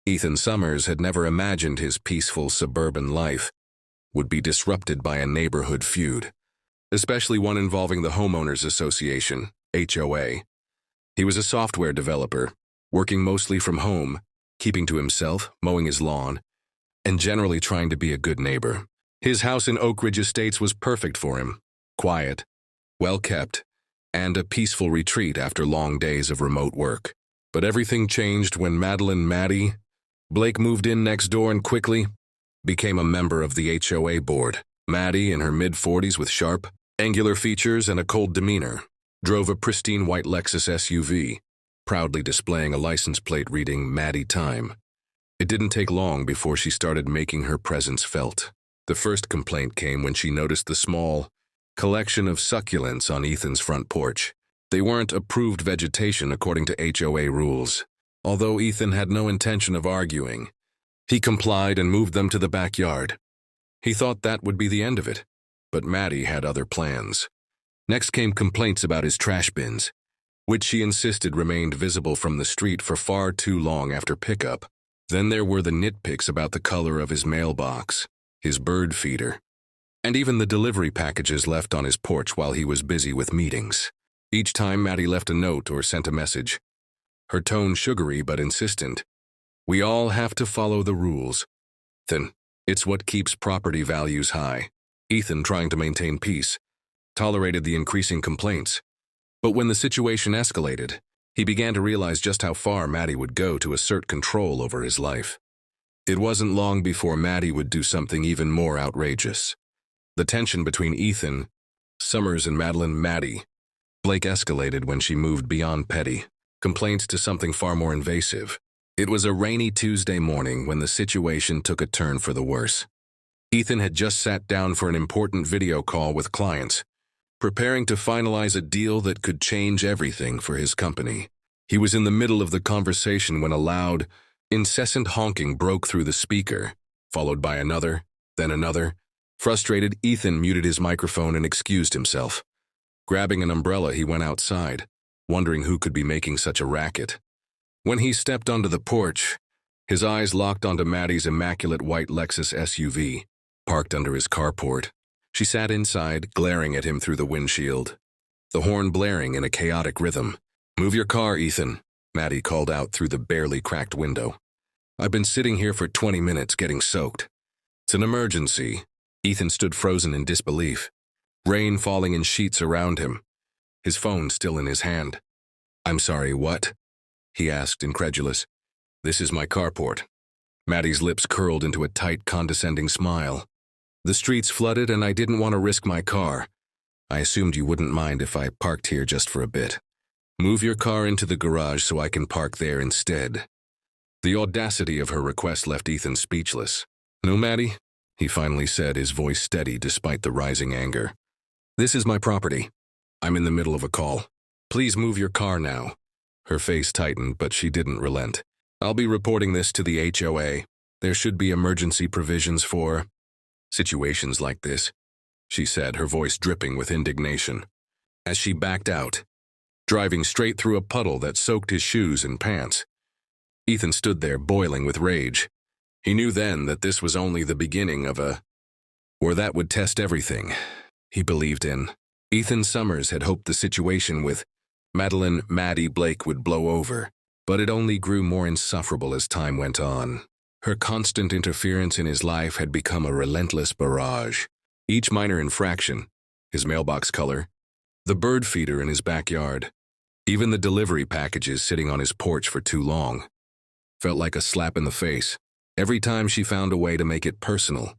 Ethan Summers had never imagined his peaceful suburban life would be disrupted by a neighborhood feud, especially one involving the Homeowners Association, HOA. He was a software developer, working mostly from home, keeping to himself, mowing his lawn, and generally trying to be a good neighbor. His house in Oak Ridge Estates was perfect for him, quiet, well-kept, and a peaceful retreat after long days of remote work. But everything changed when Maddie, Blake moved in next door and quickly became a member of the HOA board. Maddie, in her mid-40s with sharp, angular features and a cold demeanor, drove a pristine white Lexus SUV, proudly displaying a license plate reading Maddie Time. It didn't take long before she started making her presence felt. The first complaint came when she noticed the small collection of succulents on Ethan's front porch. They weren't approved vegetation according to HOA rules. Although Ethan had no intention of arguing, he complied and moved them to the backyard. He thought that would be the end of it, but Maddie had other plans. Next came complaints about his trash bins, which she insisted remained visible from the street for far too long after pickup. Then there were the nitpicks about the color of his mailbox, his bird feeder, and even the delivery packages left on his porch while he was busy with meetings. Each time Maddie left a note or sent a message, her tone sugary but insistent. "We all have to follow the rules. Then, it's what keeps property values high." Ethan, trying to maintain peace, tolerated the increasing complaints. But when the situation escalated, he began to realize just how far Maddie would go to assert control over his life. It wasn't long before Maddie would do something even more outrageous. The tension between Ethan Summers and Maddie Blake escalated when she moved beyond petty complaints to something far more invasive. It was a rainy Tuesday morning when the situation took a turn for the worse. Ethan had just sat down for an important video call with clients, preparing to finalize a deal that could change everything for his company. He was in the middle of the conversation when a loud, incessant honking broke through the speaker, followed by another, then another. Frustrated, Ethan muted his microphone and excused himself. Grabbing an umbrella, he went outside, wondering who could be making such a racket. When he stepped onto the porch, his eyes locked onto Maddie's immaculate white Lexus SUV, parked under his carport. She sat inside, glaring at him through the windshield, the horn blaring in a chaotic rhythm. "Move your car, Ethan," Maddie called out through the barely cracked window. "I've been sitting here for 20 minutes getting soaked." "It's an emergency." Ethan stood frozen in disbelief, rain falling in sheets around him, his phone still in his hand. "I'm sorry, what?" he asked, incredulous. "This is my carport." Maddie's lips curled into a tight, condescending smile. "The street's flooded and I didn't want to risk my car. I assumed you wouldn't mind if I parked here just for a bit. Move your car into the garage so I can park there instead." The audacity of her request left Ethan speechless. "No, Maddie," he finally said, his voice steady despite the rising anger. "This is my property. I'm in the middle of a call. Please move your car now." Her face tightened, but she didn't relent. "I'll be reporting this to the HOA. There should be emergency provisions for situations like this," she said, her voice dripping with indignation. As she backed out, driving straight through a puddle that soaked his shoes and pants, Ethan stood there boiling with rage. He knew then that this was only the beginning of a war that would test everything he believed in. Ethan Summers had hoped the situation with Maddie Blake would blow over, but it only grew more insufferable as time went on. Her constant interference in his life had become a relentless barrage. Each minor infraction, his mailbox color, the bird feeder in his backyard, even the delivery packages sitting on his porch for too long, felt like a slap in the face. Every time she found a way to make it personal,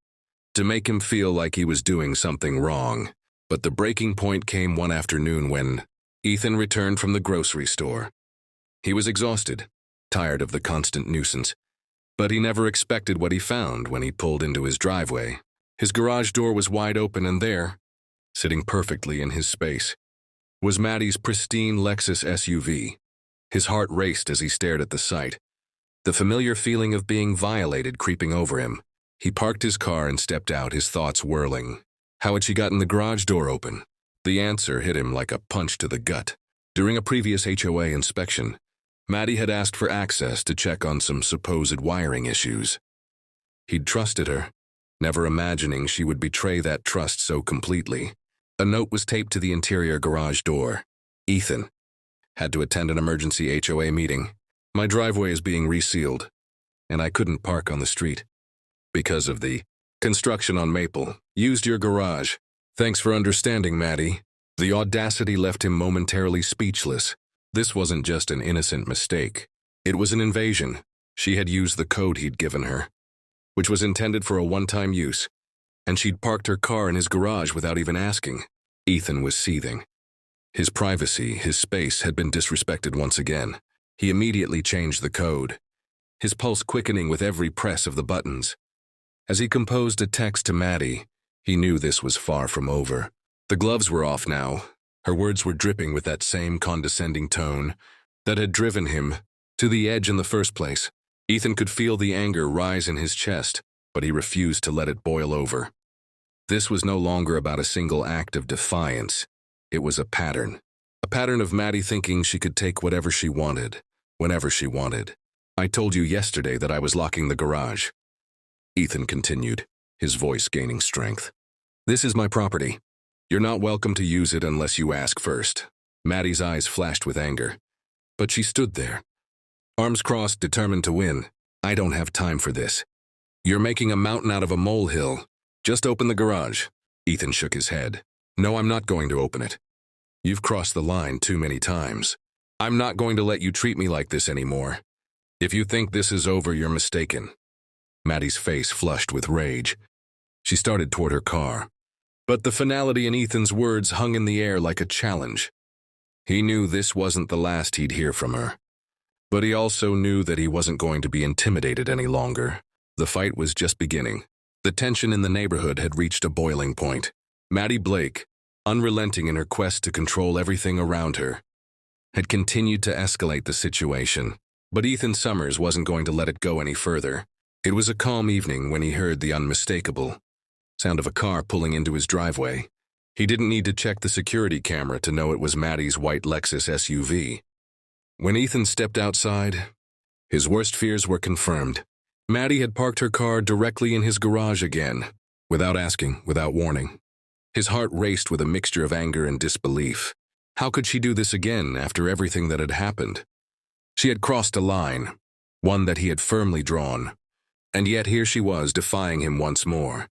to make him feel like he was doing something wrong. But the breaking point came one afternoon when Ethan returned from the grocery store. He was exhausted, tired of the constant nuisance, but he never expected what he found when he pulled into his driveway. His garage door was wide open and there, sitting perfectly in his space, was Maddie's pristine Lexus SUV. His heart raced as he stared at the sight, the familiar feeling of being violated creeping over him. He parked his car and stepped out, his thoughts whirling. How had she gotten the garage door open? The answer hit him like a punch to the gut. During a previous HOA inspection, Maddie had asked for access to check on some supposed wiring issues. He'd trusted her, never imagining she would betray that trust so completely. A note was taped to the interior garage door. Ethan. Had to attend an emergency HOA meeting. My driveway is being resealed, and I couldn't park on the street. Because of the construction on Maple. Used your garage. Thanks for understanding, Maddie. The audacity left him momentarily speechless. This wasn't just an innocent mistake. It was an invasion. She had used the code he'd given her, which was intended for a one-time use, and she'd parked her car in his garage without even asking. Ethan was seething. His privacy, his space, had been disrespected once again. He immediately changed the code, his pulse quickening with every press of the buttons. As he composed a text to Maddie, he knew this was far from over. The gloves were off now. Her words were dripping with that same condescending tone that had driven him to the edge in the first place. Ethan could feel the anger rise in his chest, but he refused to let it boil over. This was no longer about a single act of defiance. It was a pattern of Maddie thinking she could take whatever she wanted, whenever she wanted. I told you yesterday that I was locking the garage. Ethan continued, his voice gaining strength. This is my property. You're not welcome to use it unless you ask first. Maddie's eyes flashed with anger, but she stood there, arms crossed, determined to win. I don't have time for this. You're making a mountain out of a molehill. Just open the garage. Ethan shook his head. No, I'm not going to open it. You've crossed the line too many times. I'm not going to let you treat me like this anymore. If you think this is over, you're mistaken. Maddie's face flushed with rage. She started toward her car, but the finality in Ethan's words hung in the air like a challenge. He knew this wasn't the last he'd hear from her, but he also knew that he wasn't going to be intimidated any longer. The fight was just beginning. The tension in the neighborhood had reached a boiling point. Maddie Blake, unrelenting in her quest to control everything around her, had continued to escalate the situation, but Ethan Summers wasn't going to let it go any further. It was a calm evening when he heard the unmistakable sound of a car pulling into his driveway. He didn't need to check the security camera to know it was Maddie's white Lexus SUV. When Ethan stepped outside, his worst fears were confirmed. Maddie had parked her car directly in his garage again, without asking, without warning. His heart raced with a mixture of anger and disbelief. How could she do this again after everything that had happened? She had crossed a line, one that he had firmly drawn, and yet here she was defying him once more.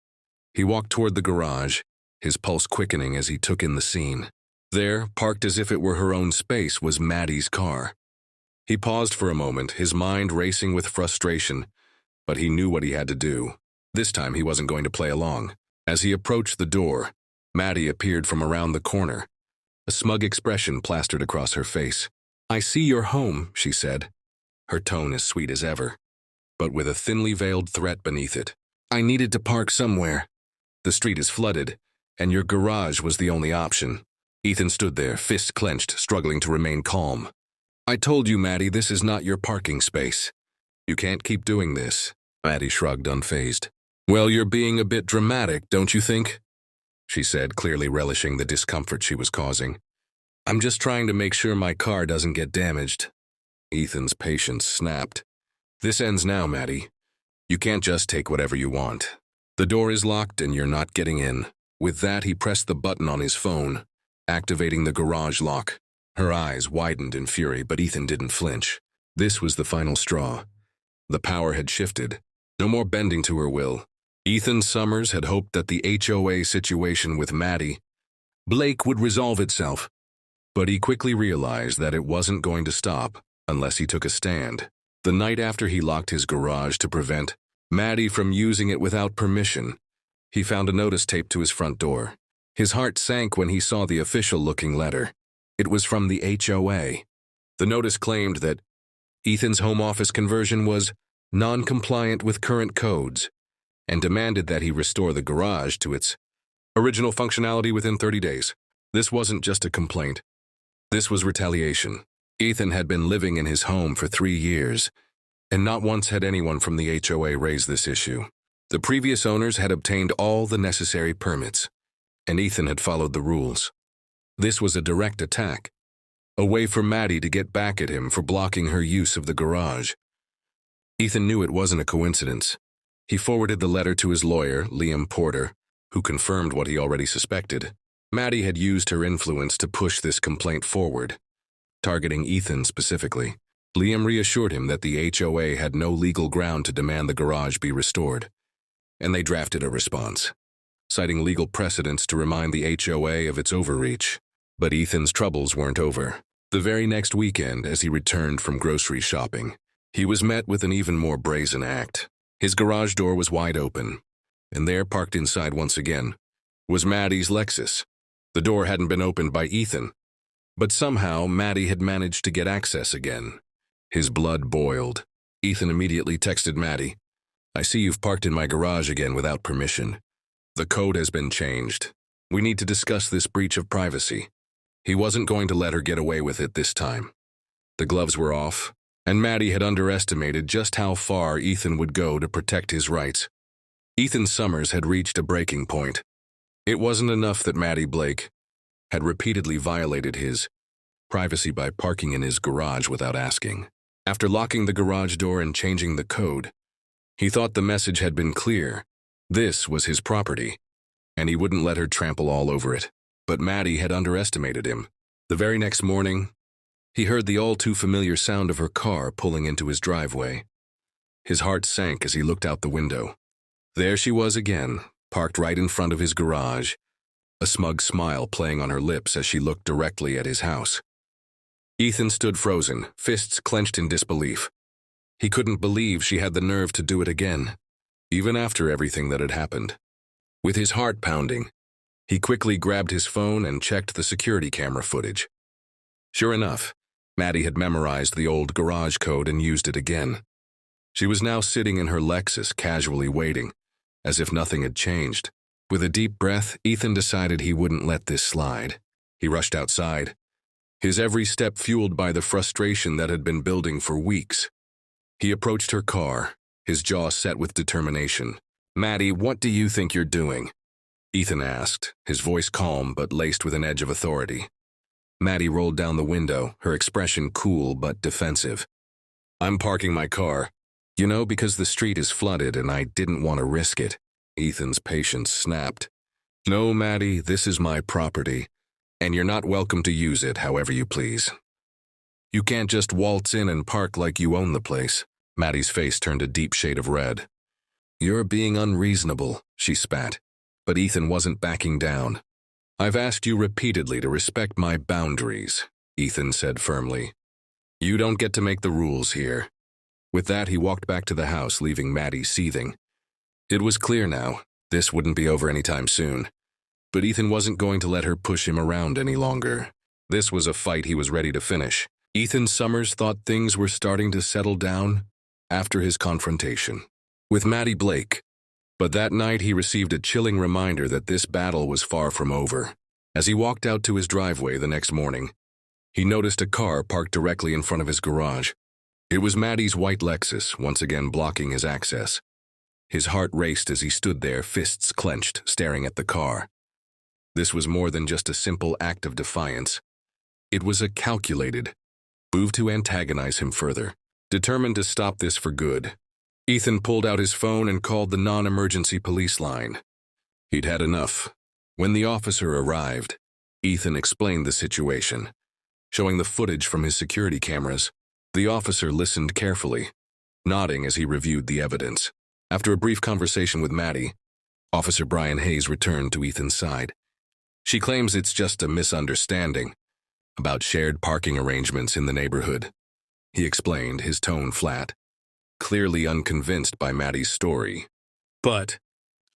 He walked toward the garage, his pulse quickening as he took in the scene. There, parked as if it were her own space, was Maddie's car. He paused for a moment, his mind racing with frustration, but he knew what he had to do. This time he wasn't going to play along. As he approached the door, Maddie appeared from around the corner. A smug expression plastered across her face. I see you're home, she said, her tone as sweet as ever, but with a thinly veiled threat beneath it. I needed to park somewhere. The street is flooded, and your garage was the only option. Ethan stood there, fists clenched, struggling to remain calm. I told you, Maddie, this is not your parking space. You can't keep doing this. Maddie shrugged, unfazed. Well, you're being a bit dramatic, don't you think? She said, clearly relishing the discomfort she was causing. I'm just trying to make sure my car doesn't get damaged. Ethan's patience snapped. This ends now, Maddie. You can't just take whatever you want. The door is locked and you're not getting in. With that, he pressed the button on his phone, activating the garage lock. Her eyes widened in fury, but Ethan didn't flinch. This was the final straw. The power had shifted. No more bending to her will. Ethan Summers had hoped that the HOA situation with Maddie Blake would resolve itself, but he quickly realized that it wasn't going to stop unless he took a stand. The night after he locked his garage to prevent Maddie from using it without permission, he found a notice taped to his front door. His heart sank when he saw the official-looking letter. It was from the HOA. The notice claimed that Ethan's home office conversion was non-compliant with current codes and demanded that he restore the garage to its original functionality within 30 days. This wasn't just a complaint. This was retaliation. Ethan had been living in his home for 3 years, and not once had anyone from the HOA raised this issue. The previous owners had obtained all the necessary permits, and Ethan had followed the rules. This was a direct attack. a way for Maddie to get back at him for blocking her use of the garage. Ethan knew it wasn't a coincidence. He forwarded the letter to his lawyer, Liam Porter, who confirmed what he already suspected. Maddie had used her influence to push this complaint forward, targeting Ethan specifically. Liam reassured him that the HOA had no legal ground to demand the garage be restored, and they drafted a response, citing legal precedents to remind the HOA of its overreach. But Ethan's troubles weren't over. The very next weekend, as he returned from grocery shopping, he was met with an even more brazen act. His garage door was wide open, and there, parked inside once again, was Maddie's Lexus. The door hadn't been opened by Ethan, but somehow Maddie had managed to get access again. His blood boiled. Ethan immediately texted Maddie, "I see you've parked in my garage again without permission. The code has been changed. We need to discuss this breach of privacy." He wasn't going to let her get away with it this time. The gloves were off, and Maddie had underestimated just how far Ethan would go to protect his rights. Ethan Summers had reached a breaking point. It wasn't enough that Maddie Blake had repeatedly violated his privacy by parking in his garage without asking. After locking the garage door and changing the code, he thought the message had been clear. This was his property, and he wouldn't let her trample all over it. But Maddie had underestimated him. The very next morning, he heard the all-too-familiar sound of her car pulling into his driveway. His heart sank as he looked out the window. There she was again, parked right in front of his garage, a smug smile playing on her lips as she looked directly at his house. Ethan stood frozen, fists clenched in disbelief. He couldn't believe she had the nerve to do it again, even after everything that had happened. With his heart pounding, he quickly grabbed his phone and checked the security camera footage. Sure enough, Maddie had memorized the old garage code and used it again. She was now sitting in her Lexus, casually waiting, as if nothing had changed. With a deep breath, Ethan decided he wouldn't let this slide. He rushed outside, his every step fueled by the frustration that had been building for weeks. He approached her car, his jaw set with determination. "Maddie, what do you think you're doing?" Ethan asked, his voice calm but laced with an edge of authority. Maddie rolled down the window, her expression cool but defensive. "I'm parking my car. You know, because the street is flooded and I didn't want to risk it." Ethan's patience snapped. "No, Maddie, this is my property, and you're not welcome to use it however you please. You can't just waltz in and park like you own the place." Maddie's face turned a deep shade of red. "You're being unreasonable," she spat. But Ethan wasn't backing down. "I've asked you repeatedly to respect my boundaries," Ethan said firmly. "You don't get to make the rules here." With that, he walked back to the house, leaving Maddie seething. It was clear now, this wouldn't be over anytime soon. But Ethan wasn't going to let her push him around any longer. This was a fight he was ready to finish. Ethan Summers thought things were starting to settle down after his confrontation with Maddie Blake. But that night he received a chilling reminder that this battle was far from over. As he walked out to his driveway the next morning, he noticed a car parked directly in front of his garage. It was Maddie's white Lexus, once again blocking his access. His heart raced as he stood there, fists clenched, staring at the car. This was more than just a simple act of defiance. It was a calculated move to antagonize him further. Determined to stop this for good, Ethan pulled out his phone and called the non-emergency police line. He'd had enough. When the officer arrived, Ethan explained the situation, showing the footage from his security cameras. The officer listened carefully, nodding as he reviewed the evidence. After a brief conversation with Maddie, Officer Brian Hayes returned to Ethan's side. "She claims it's just a misunderstanding about shared parking arrangements in the neighborhood," he explained, his tone flat, clearly unconvinced by Maddie's story. "But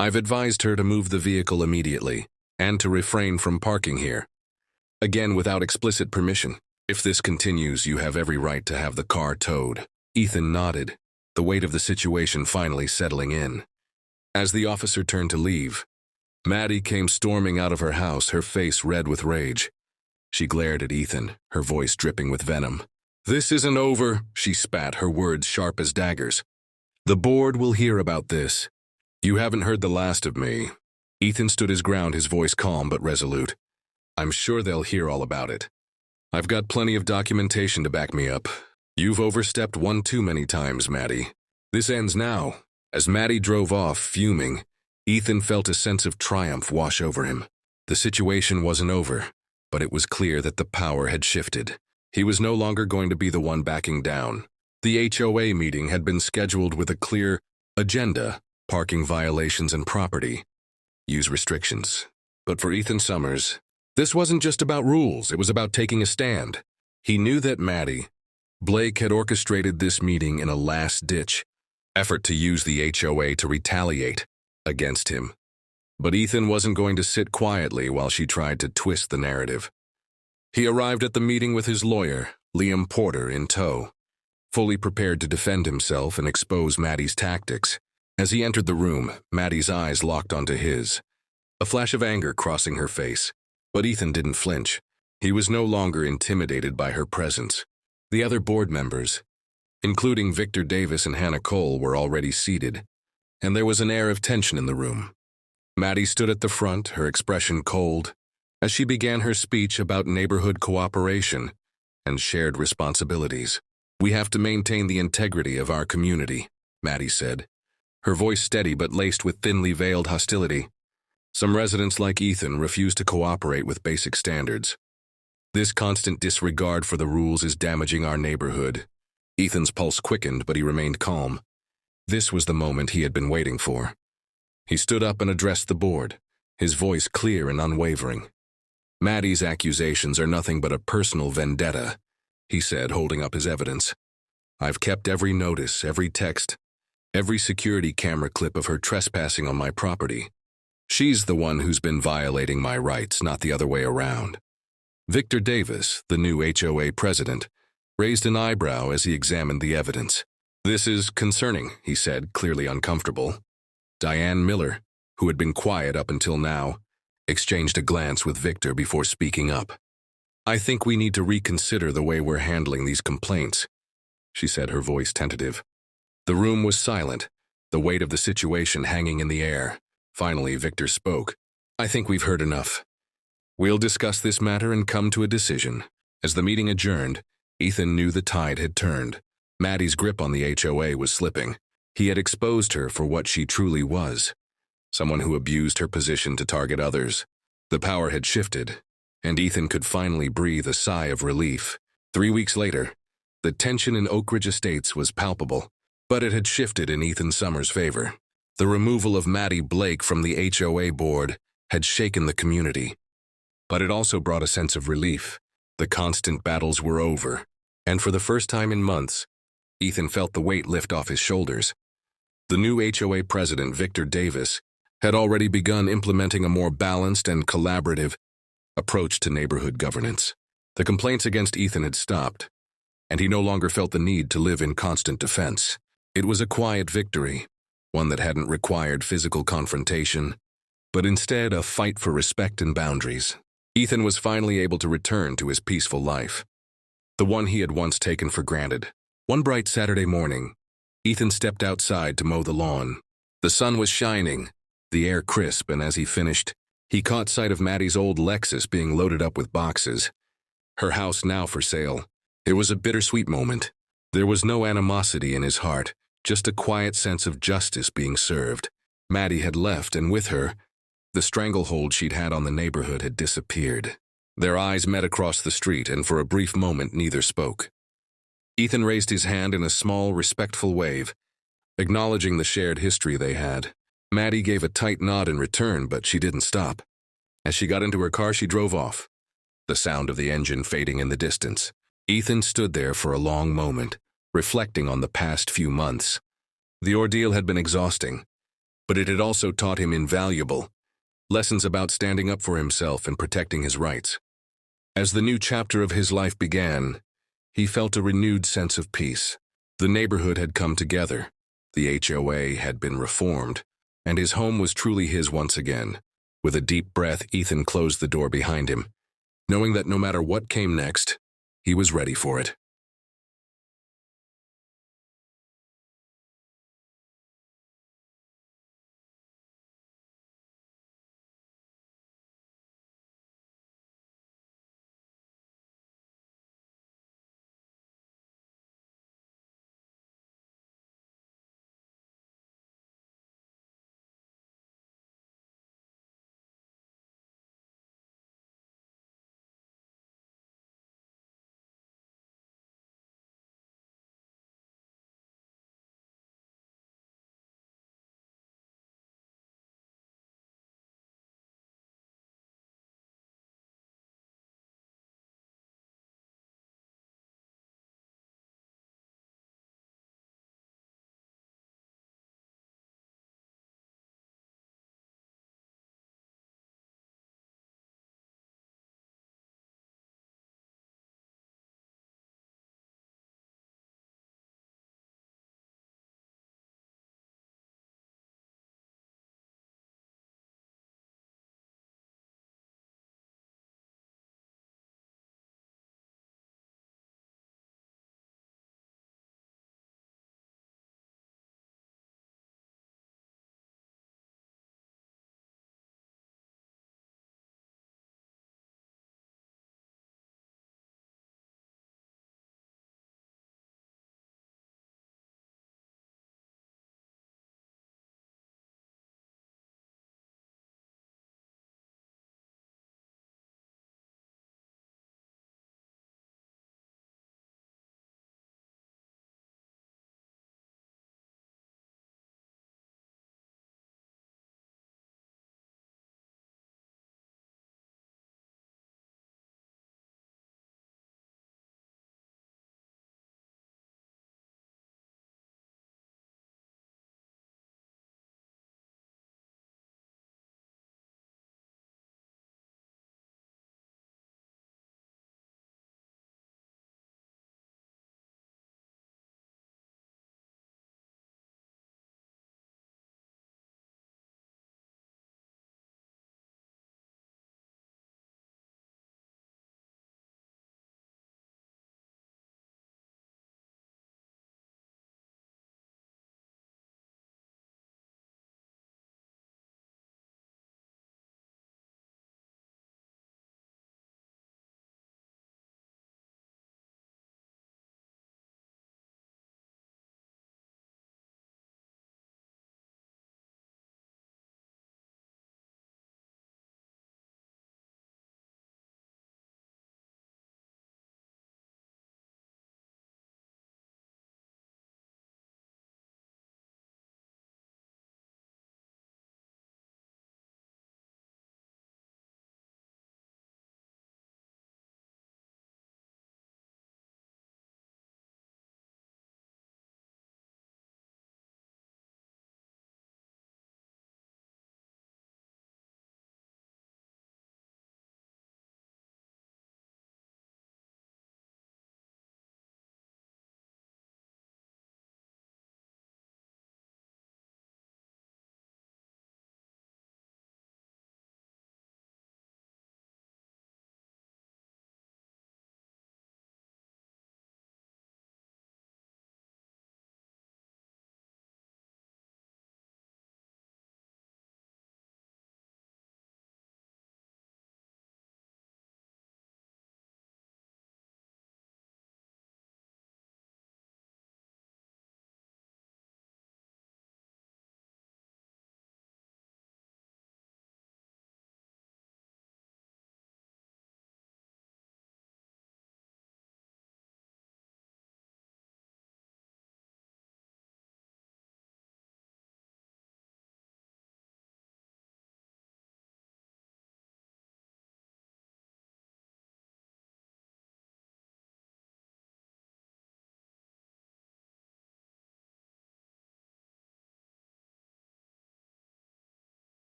I've advised her to move the vehicle immediately and to refrain from parking here. Again, without explicit permission. If this continues, you have every right to have the car towed." Ethan nodded, the weight of the situation finally settling in. As the officer turned to leave, Maddie came storming out of her house, her face red with rage. She glared at Ethan, her voice dripping with venom. "This isn't over," she spat, her words sharp as daggers. "The board will hear about this. You haven't heard the last of me." Ethan stood his ground, his voice calm but resolute. "I'm sure they'll hear all about it. I've got plenty of documentation to back me up. You've overstepped one too many times, Maddie. This ends now." As Maddie drove off, fuming, Ethan felt a sense of triumph wash over him. The situation wasn't over, but it was clear that the power had shifted. He was no longer going to be the one backing down. The HOA meeting had been scheduled with a clear agenda: parking violations and property use restrictions. But for Ethan Summers, this wasn't just about rules, it was about taking a stand. He knew that Maddie, Blake, had orchestrated this meeting in a last-ditch effort to use the HOA to retaliate against him. But Ethan wasn't going to sit quietly while she tried to twist the narrative. He arrived at the meeting with his lawyer, Liam Porter, in tow, fully prepared to defend himself and expose Maddie's tactics. As he entered the room, Maddie's eyes locked onto his, a flash of anger crossing her face. But Ethan didn't flinch. He was no longer intimidated by her presence. The other board members, including Victor Davis and Hannah Cole, were already seated, and there was an air of tension in the room. Maddie stood at the front, her expression cold, as she began her speech about neighborhood cooperation and shared responsibilities. "We have to maintain the integrity of our community," Maddie said, her voice steady but laced with thinly veiled hostility. "Some residents like Ethan refuse to cooperate with basic standards. This constant disregard for the rules is damaging our neighborhood." Ethan's pulse quickened, but he remained calm. This was the moment he had been waiting for. He stood up and addressed the board, his voice clear and unwavering. "Maddie's accusations are nothing but a personal vendetta," he said, holding up his evidence. "I've kept every notice, every text, every security camera clip of her trespassing on my property. She's the one who's been violating my rights, not the other way around." Victor Davis, the new HOA president, raised an eyebrow as he examined the evidence. "This is concerning," he said, clearly uncomfortable. Diane Miller, who had been quiet up until now, exchanged a glance with Victor before speaking up. "I think we need to reconsider the way we're handling these complaints," she said, her voice tentative. The room was silent, the weight of the situation hanging in the air. Finally, Victor spoke. "I think we've heard enough. We'll discuss this matter and come to a decision." As the meeting adjourned, Ethan knew the tide had turned. Maddie's grip on the HOA was slipping. He had exposed her for what she truly was, someone who abused her position to target others. The power had shifted, and Ethan could finally breathe a sigh of relief. 3 weeks later, the tension in Oak Ridge Estates was palpable, but it had shifted in Ethan Summers' favor. The removal of Maddie Blake from the HOA board had shaken the community, but it also brought a sense of relief. The constant battles were over, and for the first time in months, Ethan felt the weight lift off his shoulders. The new HOA president, Victor Davis, had already begun implementing a more balanced and collaborative approach to neighborhood governance. The complaints against Ethan had stopped, and he no longer felt the need to live in constant defense. It was a quiet victory, one that hadn't required physical confrontation, but instead a fight for respect and boundaries. Ethan was finally able to return to his peaceful life, the one he had once taken for granted. One bright Saturday morning, Ethan stepped outside to mow the lawn. The sun was shining, the air crisp, and as he finished, he caught sight of Maddie's old Lexus being loaded up with boxes, her house now for sale. It was a bittersweet moment. There was no animosity in his heart, just a quiet sense of justice being served. Maddie had left, and with her, the stranglehold she'd had on the neighborhood had disappeared. Their eyes met across the street, and for a brief moment neither spoke. Ethan raised his hand in a small, respectful wave, acknowledging the shared history they had. Maddie gave a tight nod in return, but she didn't stop. As she got into her car, she drove off, the sound of the engine fading in the distance. Ethan stood there for a long moment, reflecting on the past few months. The ordeal had been exhausting, but it had also taught him invaluable lessons about standing up for himself and protecting his rights. As the new chapter of his life began, he felt a renewed sense of peace. The neighborhood had come together, the HOA had been reformed, and his home was truly his once again. With a deep breath, Ethan closed the door behind him, knowing that no matter what came next, he was ready for it.